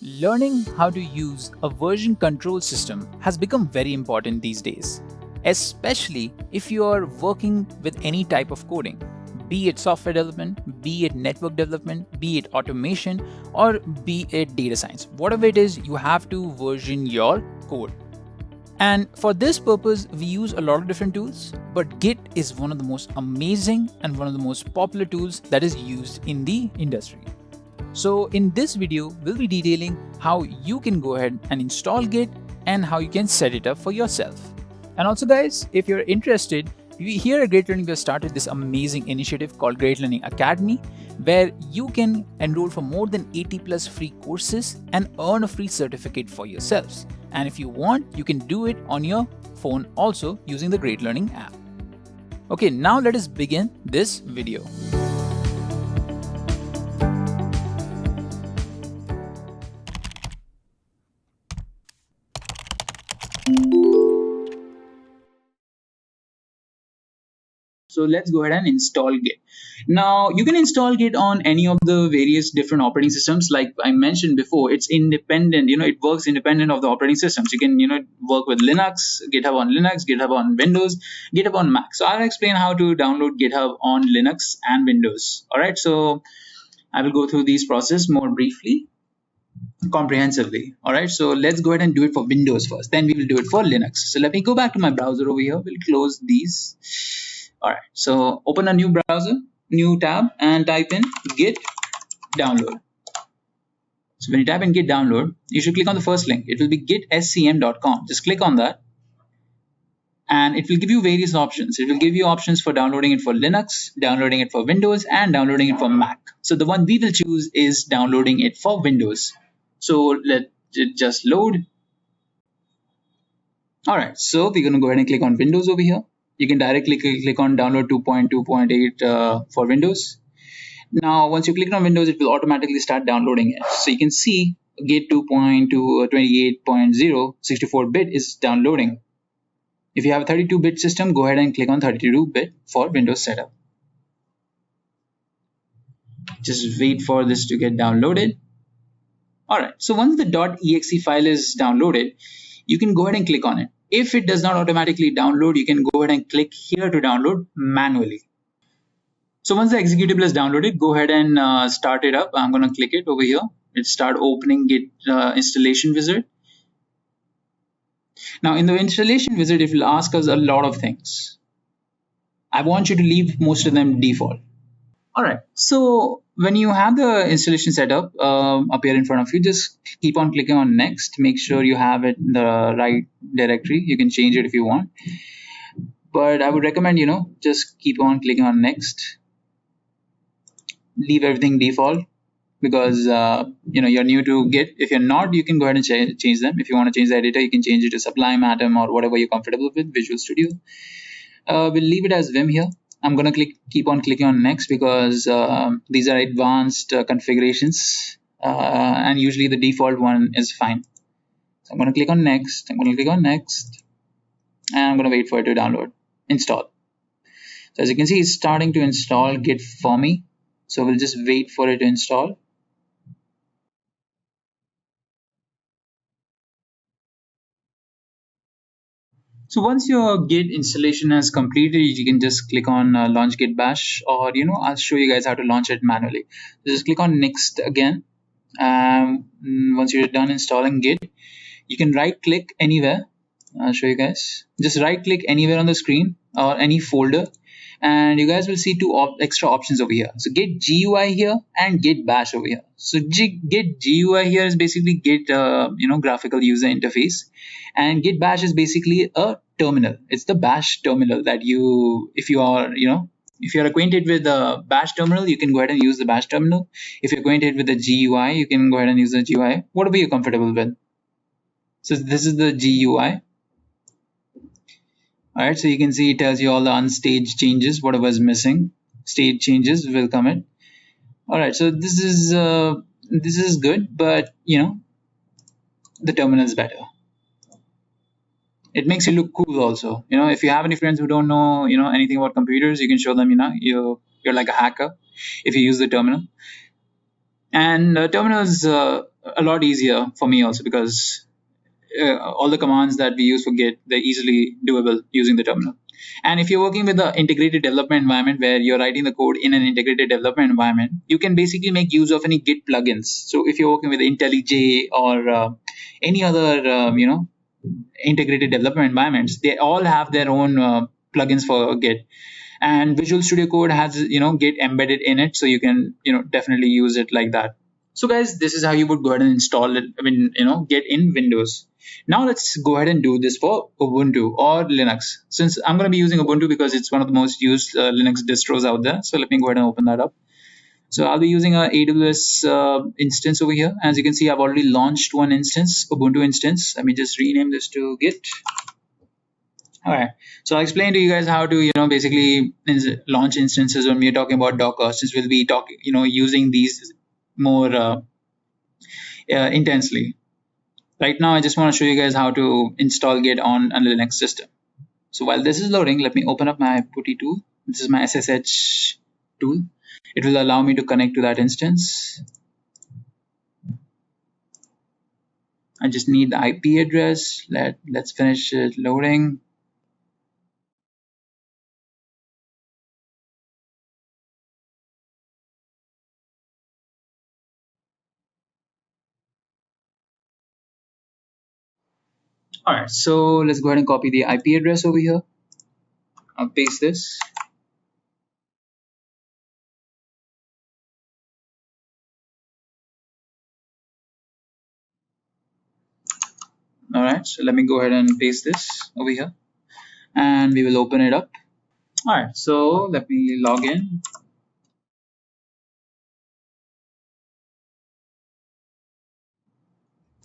Learning how to use a version control system has become very important these days, especially if you are working with any type of coding, be it software development, be it network development, be it automation, or be it data science. Whatever it is, you have to version your code. And for this purpose, we use a lot of different tools, but Git is one of the most amazing and one of the most popular tools that is used in the industry. So in this video, we'll be detailing how you can go ahead and install Git and how you can set it up for yourself. And also guys, if you're interested, here at Great Learning we have started this amazing initiative called Great Learning Academy, where you can enroll for more than 80 plus free courses and earn a free certificate for yourselves. And if you want, you can do it on your phone also using the Great Learning app. Okay, now let us begin this video. So let's go ahead and install Git. Now you can install Git on any of the various different operating systems. Like I mentioned before, it's independent, it works independent of the operating systems. You can, work with Linux, GitHub on Linux, GitHub on Windows, GitHub on Mac. So I'll explain how to download GitHub on Linux and Windows. All right. So I will go through these process more briefly, comprehensively. All right. So let's go ahead and do it for Windows first. Then we will do it for Linux. So let me go back to my browser over here. We'll close these. All right, so open a new browser, new tab, and type in Git download. So when you type in Git download, you should click on the first link. It will be gitscm.com. Just click on that, and it will give you various options. It will give you options for downloading it for Linux, downloading it for Windows, and downloading it for Mac. So the one we will choose is downloading it for Windows. So let it just load. All right, so we're going to go ahead and click on Windows over here. You can directly click on download 2.2.8 for Windows. Now, once you click on Windows, it will automatically start downloading it. So you can see Git 2.28.0 64-bit is downloading. If you have a 32-bit system, go ahead and click on 32-bit for Windows setup. Just wait for this to get downloaded. All right, so once the .exe file is downloaded, you can go ahead and click on it. If it does not automatically download, you can go ahead and click here to download manually. So once the executable is downloaded, go ahead and start it up. I'm going to click it over here. It start opening Git installation wizard. Now in the installation wizard, it will ask us a lot of things. I want you to leave most of them default. All right, so when you have the installation setup appear in front of you, just keep on clicking on next. Make sure you have it in the right directory. You can change it if you want, but I would recommend, just keep on clicking on next. Leave everything default because, you're new to Git. If you're not, you can go ahead and change them. If you want to change the editor, you can change it to Sublime, Atom, or whatever you're comfortable with, Visual Studio. We'll leave it as Vim here. I'm going to keep on clicking on next because these are advanced configurations and usually the default one is fine. So I'm going to click on next. I'm going to click on next and I'm going to wait for it to download, install. So as you can see, it's starting to install Git for me. So we'll just wait for it to install. So once your Git installation has completed, you can just click on launch Git bash, or I'll show you guys how to launch it manually. So just click on next again. Once you're done installing Git, you can right click anywhere. I'll show you guys. Just right click anywhere on the screen or any folder, and you guys will see two extra options over here. So Git GUI here and Git bash over here. So Git GUI here is basically Git graphical user interface, and Git bash is basically a terminal. It's the bash terminal that if you're acquainted with the bash terminal, you can go ahead and use the bash terminal. If you're acquainted with the GUI, you can go ahead and use the GUI, whatever you're comfortable with. So this is the GUI. All right, so you can see it tells you all the unstaged changes, whatever is missing. Stage changes will come in. All right, so this is good, but the terminal is better. It makes you look cool also. If you have any friends who don't know anything about computers, you can show them you're like a hacker if you use the terminal. And terminal is a lot easier for me also, because all the commands that we use for Git, they're easily doable using the terminal. And if you're working with the integrated development environment where you're writing the code in an integrated development environment, you can basically make use of any Git plugins. So if you're working with IntelliJ or any other, integrated development environments, they all have their own plugins for Git. And Visual Studio Code has, Git embedded in it, so you can, definitely use it like that. So guys, this is how you would go ahead and install it, Git in Windows. Now let's go ahead and do this for Ubuntu or Linux. Since I'm going to be using Ubuntu because it's one of the most used Linux distros out there. So let me go ahead and open that up. So I'll be using a AWS instance over here. As you can see, I've already launched one instance, Ubuntu instance. Let me just rename this to Git. All right. So I'll explain to you guys how to, basically launch instances when we're talking about Docker, since we'll be talking, using these more intensely. Right now, I just want to show you guys how to install Git on a Linux system. So while this is loading, let me open up my PuTTY tool. This is my SSH tool. It will allow me to connect to that instance. I just need the IP address. Let's finish it loading. All right, so let's go ahead and copy the IP address over here. I'll paste this. All right, so let me go ahead and paste this over here, and we will open it up. All right, so let me log in.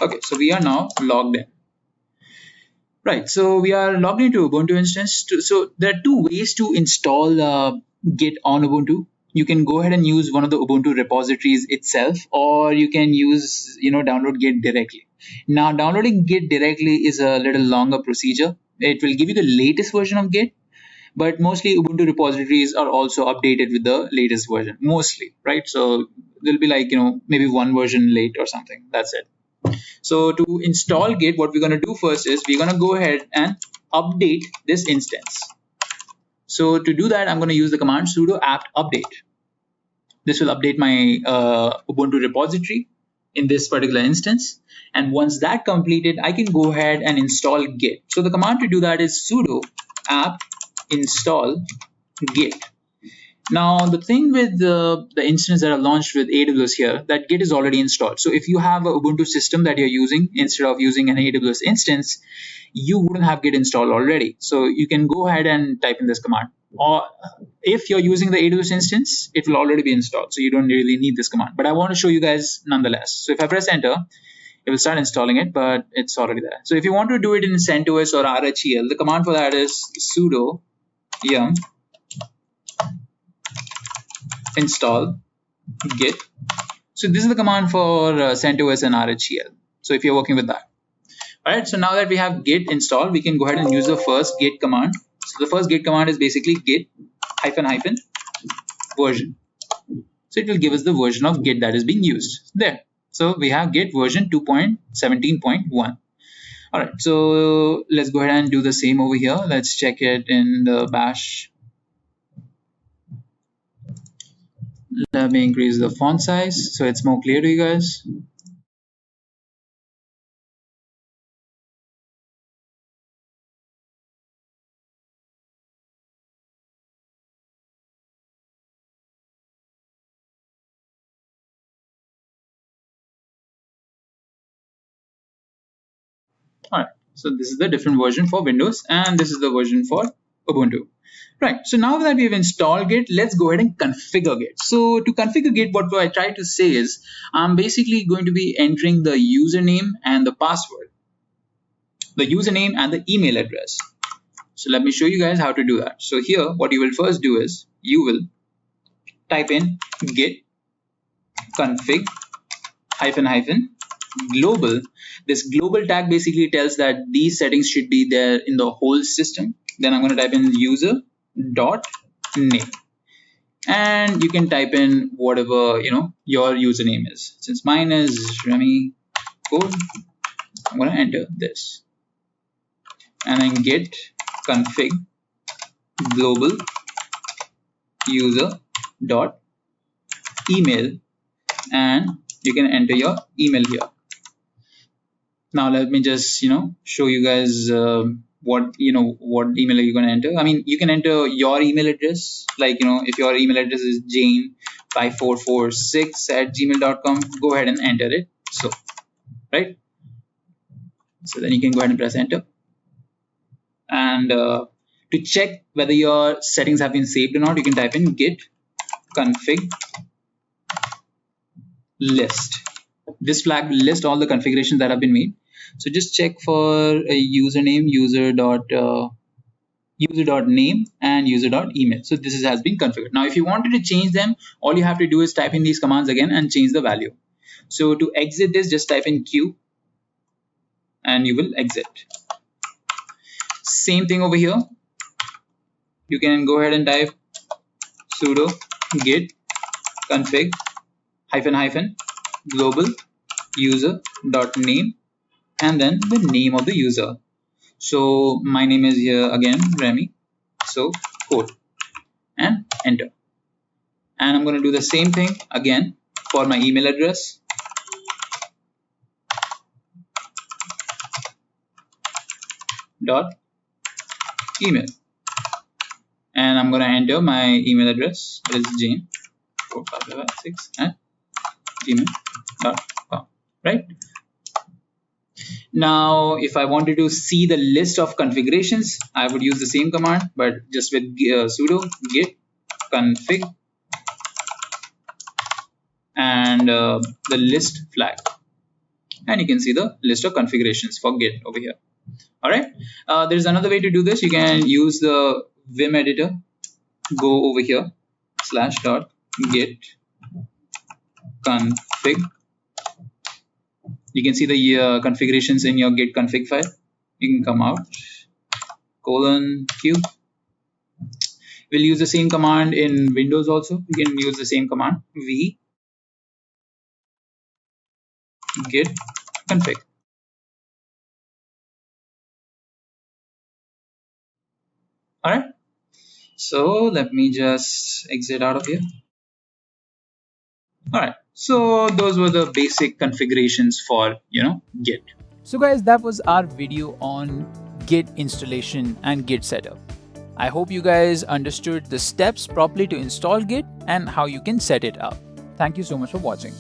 Okay, so we are now logged in. Right, so we are logged into Ubuntu instance. So there are two ways to install Git on Ubuntu. You can go ahead and use one of the Ubuntu repositories itself, or you can use, download Git directly. Now, downloading Git directly is a little longer procedure. It will give you the latest version of Git, but mostly Ubuntu repositories are also updated with the latest version, mostly, right? So there'll be like, maybe one version late or something. That's it. So to install Git, what we're going to do first is we're going to go ahead and update this instance. So to do that, I'm going to use the command sudo apt update. This will update my Ubuntu repository in this particular instance. And once that completed, I can go ahead and install Git. So the command to do that is sudo apt install Git. Now, the thing with the instance that are launched with AWS here, that Git is already installed. So if you have an Ubuntu system that you're using, instead of using an AWS instance, you wouldn't have Git installed already. So you can go ahead and type in this command. Or if you're using the AWS instance, it will already be installed. So you don't really need this command. But I want to show you guys nonetheless. So if I press enter, it will start installing it, but it's already there. So if you want to do it in CentOS or RHEL, the command for that is sudo yum install git. So this is the command for CentOS and RHEL. So if you're working with that. All right, so now that we have git installed, we can go ahead and use the first git command. So the first git command is basically git ---- version. So it will give us the version of git that is being used there. So we have git version 2.17.1. All right, so let's go ahead and do the same over here. Let's check it in the bash. Let me increase the font size so it's more clear to you guys. All right, so this is the different version for Windows and this is the version for Ubuntu. Right, so now that we've installed Git, let's go ahead and configure Git. So to configure Git, what I try to say is I'm basically going to be entering the username and the password, the username and the email address. So let me show you guys how to do that. So here, what you will first do is you will type in git config -- global. This global tag basically tells that these settings should be there in the whole system. Then I'm going to type in user dot name. and you can type in whatever your username is. Since mine is Remy code, I'm gonna enter this, and then git config global user dot email, and you can enter your email here. Now let me just show you guys what email are you going to enter. I mean, you can enter your email address, like if your email address is jane5446@gmail.com, go ahead and enter it. So right, so then you can go ahead and press enter, and to check whether your settings have been saved or not, you can type in git config list. This flag will list all the configurations that have been made. So just check for a username, user.name and user.email. So this has been configured. Now if you wanted to change them, all you have to do is type in these commands again and change the value. So to exit this, just type in q and you will exit. Same thing over here. You can go ahead and type sudo git config -- global user.name and then the name of the user. So my name is here again, Remy, so code, and enter. And I'm going to do the same thing again for my email address. .email, and I'm going to enter my email address. It is jane4556@gmail.com, right? Now if I wanted to see the list of configurations, I would use the same command, but just with sudo git config and the list flag, and you can see the list of configurations for git over here. All right, there's another way to do this. You can use the Vim editor. Go over here /.git config. You can see the configurations in your git config file. You can come out :q. We'll use the same command in Windows also. You can use the same command v git config. All right, so let me just exit out of here. All right, so those were the basic configurations for Git. So guys, that was our video on Git installation and Git setup. I hope you guys understood the steps properly to install Git and how you can set it up. Thank you so much for watching.